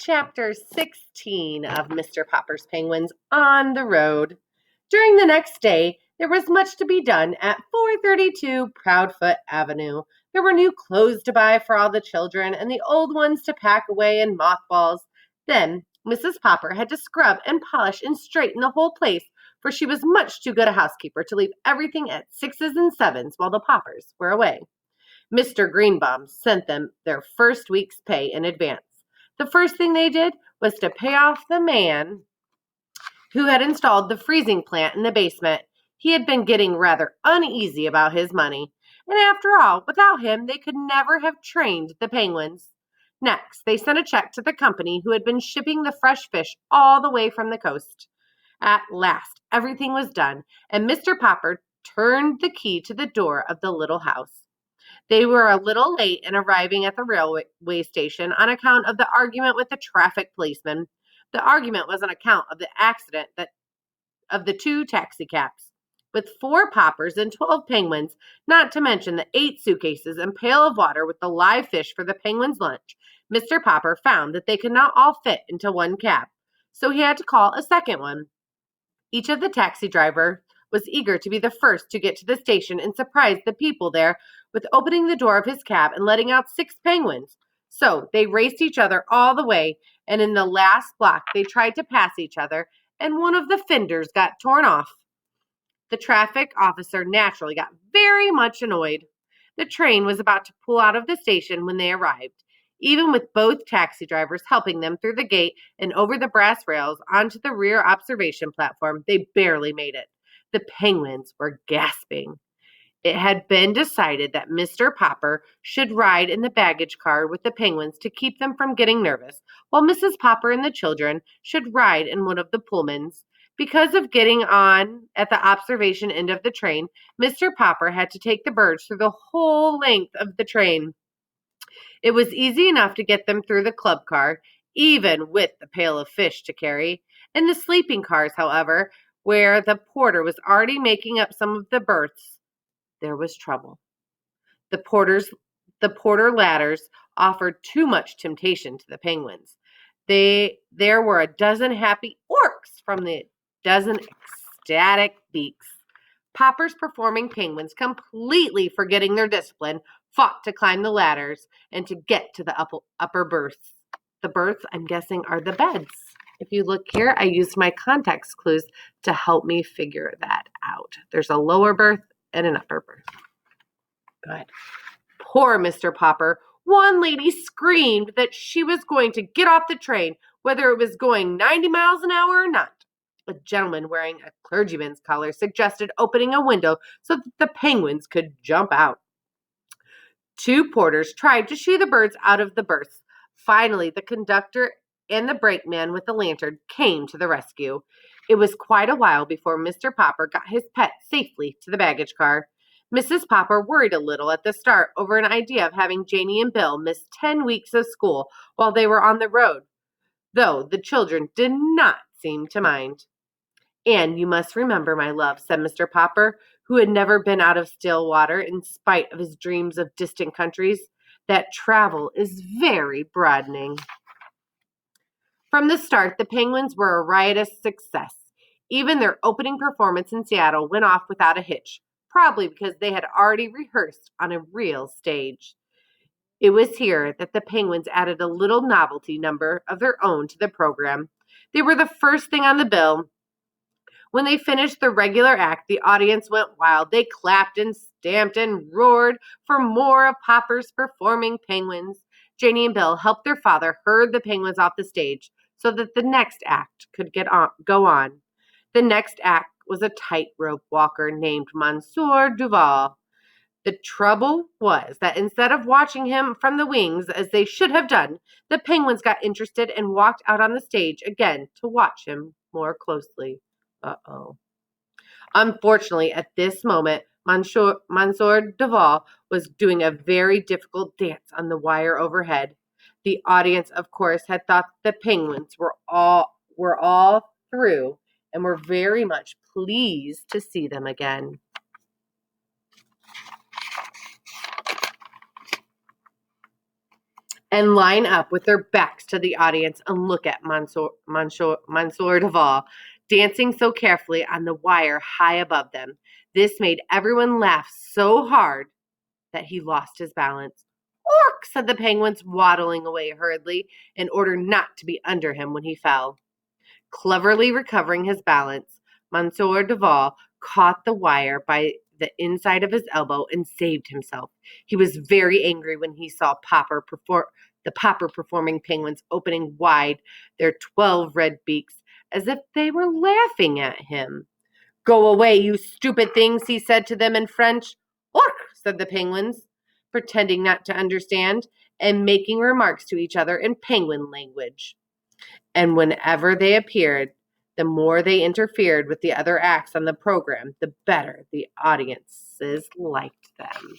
Chapter 16 of Mr. Popper's Penguins on the Road. During the next day, there was much to be done at 432 Proudfoot Avenue. There were new clothes to buy for all the children and the old ones to pack away in mothballs. Then Mrs. Popper had to scrub and polish and straighten the whole place, for she was much too good a housekeeper to leave everything at 6s and 7s while the Poppers were away. Mr. Greenbaum sent them their first week's pay in advance. The first thing they did was to pay off the man who had installed the freezing plant in the basement. He had been getting rather uneasy about his money, and after all, without him, they could never have trained the penguins. Next, they sent a check to the company who had been shipping the fresh fish all the way from the coast. At last, everything was done, and Mr. Popper turned the key to the door of the little house. They were a little late in arriving at the railway station on account of the argument with the traffic policeman. The argument was on account of the accident of the 2 taxicabs. With 4 Poppers and 12 penguins, not to mention the 8 suitcases and pail of water with the live fish for the penguins' lunch, Mr. Popper found that they could not all fit into one cab, so he had to call a second one. Each of the taxi drivers was eager to be the first to get to the station and surprise the people there with opening the door of his cab and letting out 6 penguins. So they raced each other all the way, and in the last block they tried to pass each other, and one of the fenders got torn off. The traffic officer naturally got very much annoyed. The train was about to pull out of the station when they arrived. Even with both taxi drivers helping them through the gate and over the brass rails onto the rear observation platform, they barely made it. The penguins were gasping. It had been decided that Mr. Popper should ride in the baggage car with the penguins to keep them from getting nervous, while Mrs. Popper and the children should ride in one of the Pullmans. Because of getting on at the observation end of the train, Mr. Popper had to take the birds through the whole length of the train. It was easy enough to get them through the club car, even with the pail of fish to carry. In the sleeping cars, however, where the porter was already making up some of the berths, there was trouble. The porter ladders offered too much temptation to the penguins. There were a dozen happy orks from the dozen ecstatic beaks. Popper's performing penguins, completely forgetting their discipline, fought to climb the ladders and to get to the upper berths. The berths, I'm guessing, are the beds. If you look here, I used my context clues to help me figure that out. There's a lower berth and an upper berth. Good. Poor Mr. Popper. One lady screamed that she was going to get off the train, whether it was going 90 miles an hour or not. A gentleman wearing a clergyman's collar suggested opening a window so that the penguins could jump out. 2 porters tried to shoo the birds out of the berths. Finally, the conductor and the brakeman with the lantern came to the rescue. It was quite a while before Mr. Popper got his pet safely to the baggage car. Mrs. Popper worried a little at the start over an idea of having Janie and Bill miss 10 weeks of school while they were on the road, though the children did not seem to mind. "And you must remember, my love," said Mr. Popper, who had never been out of Stillwater in spite of his dreams of distant countries, "that travel is very broadening." From the start, the penguins were a riotous success. Even their opening performance in Seattle went off without a hitch, probably because they had already rehearsed on a real stage. It was here that the penguins added a little novelty number of their own to the program. They were the first thing on the bill. When they finished the regular act, the audience went wild. They clapped and stamped and roared for more of Popper's performing penguins. Janie and Bill helped their father herd the penguins off the stage so that the next act could go on. The next act was a tightrope walker named Monsieur Duval. The trouble was that instead of watching him from the wings as they should have done, the penguins got interested and walked out on the stage again to watch him more closely. Unfortunately, at this moment, Monsieur Duval was doing a very difficult dance on the wire overhead. The audience, of course, had thought the penguins were all through and were very much pleased to see them again. and line up with their backs to the audience and look at Monsieur Duval dancing so carefully on the wire high above them. This made everyone laugh so hard that he lost his balance. "Ork," said the penguins, waddling away hurriedly in order not to be under him when he fell. Cleverly recovering his balance, Monsieur Duval caught the wire by the inside of his elbow and saved himself. He was very angry when he saw the popper performing penguins opening wide their 12 red beaks as if they were laughing at him. "Go away, you stupid things," he said to them in French. "Ork," said the penguins, pretending not to understand and making remarks to each other in penguin language. And whenever they appeared, the more they interfered with the other acts on the program, the better the audiences liked them.